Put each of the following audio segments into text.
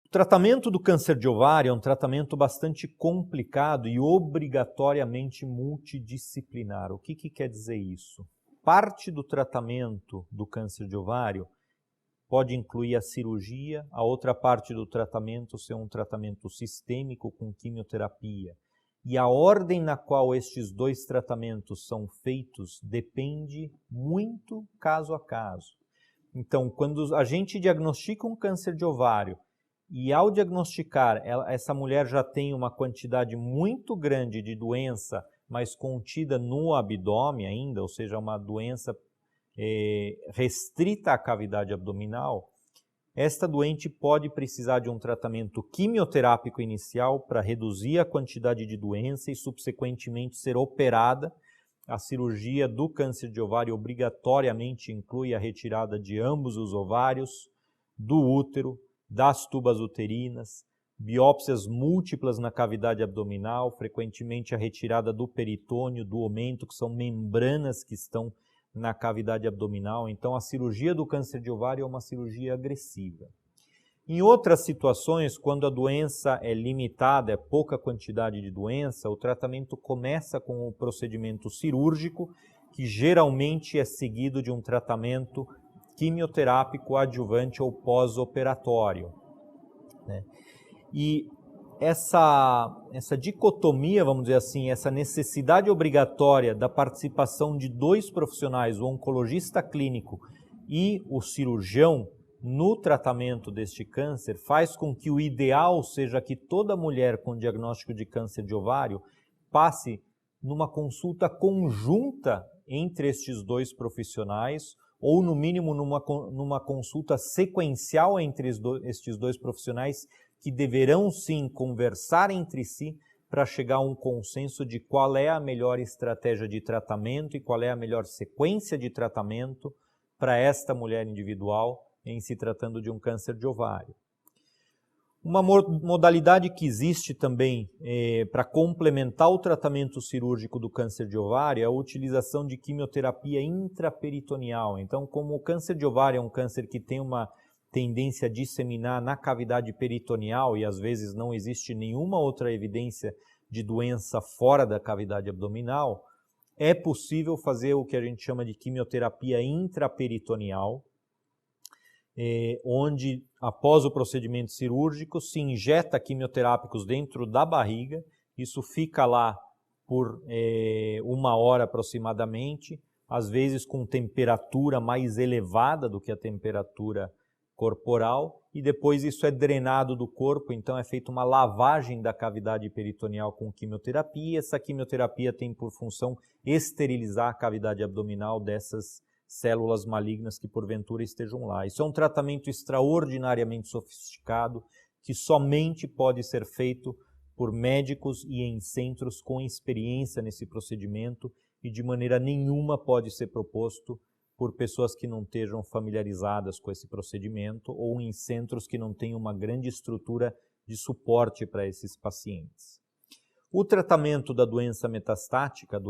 O tratamento do câncer de ovário é um tratamento bastante complicado e obrigatoriamente multidisciplinar. O que quer dizer isso? Parte do tratamento do câncer de ovário pode incluir a cirurgia, a outra parte do tratamento ser um tratamento sistêmico com quimioterapia. E a ordem na qual estes dois tratamentos são feitos depende muito caso a caso. Então, quando a gente diagnostica um câncer de ovário e ao diagnosticar, essa mulher já tem uma quantidade muito grande de doença, mas contida no abdômen ainda, ou seja, uma doença restrita à cavidade abdominal, esta doente pode precisar de um tratamento quimioterápico inicial para reduzir a quantidade de doença e subsequentemente ser operada. A cirurgia do câncer de ovário obrigatoriamente inclui a retirada de ambos os ovários, do útero, das tubas uterinas, biópsias múltiplas na cavidade abdominal, frequentemente a retirada do peritônio, do omento, que são membranas que estão na cavidade abdominal. Então, a cirurgia do câncer de ovário é uma cirurgia agressiva. Em outras situações, quando a doença é limitada, é pouca quantidade de doença, o tratamento começa com o procedimento cirúrgico, que geralmente é seguido de um tratamento quimioterápico adjuvante ou pós-operatório, né? E essa dicotomia, vamos dizer assim, essa necessidade obrigatória da participação de dois profissionais, o oncologista clínico e o cirurgião, no tratamento deste câncer, faz com que o ideal seja que toda mulher com diagnóstico de câncer de ovário passe numa consulta conjunta entre estes dois profissionais, ou no mínimo numa consulta sequencial entre estes dois profissionais, que deverão sim conversar entre si para chegar a um consenso de qual é a melhor estratégia de tratamento e qual é a melhor sequência de tratamento para esta mulher individual em se tratando de um câncer de ovário. Uma modalidade que existe também para complementar o tratamento cirúrgico do câncer de ovário é a utilização de quimioterapia intraperitoneal. Então, como o câncer de ovário é um câncer que tem uma tendência a disseminar na cavidade peritoneal e às vezes não existe nenhuma outra evidência de doença fora da cavidade abdominal, é possível fazer o que a gente chama de quimioterapia intraperitoneal, onde, após o procedimento cirúrgico, se injeta quimioterápicos dentro da barriga, isso fica lá por 1 hora aproximadamente, às vezes com temperatura mais elevada do que a temperatura corporal, e depois isso é drenado do corpo, então é feita uma lavagem da cavidade peritoneal com quimioterapia. Essa quimioterapia tem por função esterilizar a cavidade abdominal dessas células malignas que porventura estejam lá. Isso é um tratamento extraordinariamente sofisticado que somente pode ser feito por médicos e em centros com experiência nesse procedimento e de maneira nenhuma pode ser proposto por pessoas que não estejam familiarizadas com esse procedimento ou em centros que não tenham uma grande estrutura de suporte para esses pacientes. O tratamento da doença metastática,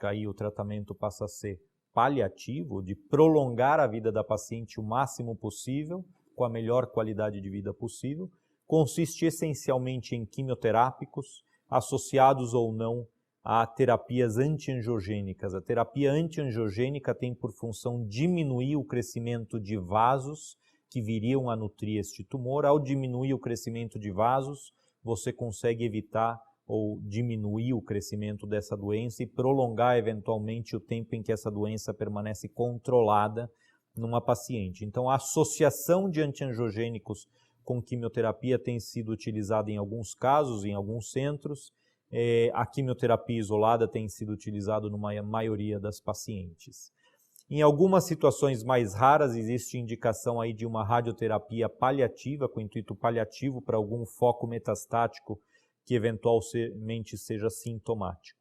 aí o tratamento passa a ser paliativo, de prolongar a vida da paciente o máximo possível, com a melhor qualidade de vida possível, consiste essencialmente em quimioterápicos, associados ou não a terapias antiangiogênicas. A terapia antiangiogênica tem por função diminuir o crescimento de vasos que viriam a nutrir este tumor. Ao diminuir o crescimento de vasos, você consegue evitar ou diminuir o crescimento dessa doença e prolongar eventualmente o tempo em que essa doença permanece controlada numa paciente. Então, a associação de antiangiogênicos com quimioterapia tem sido utilizada em alguns casos, em alguns centros. A quimioterapia isolada tem sido utilizada numa maioria das pacientes. Em algumas situações mais raras, existe indicação aí de uma radioterapia paliativa, com intuito paliativo para algum foco metastático que eventualmente seja sintomático.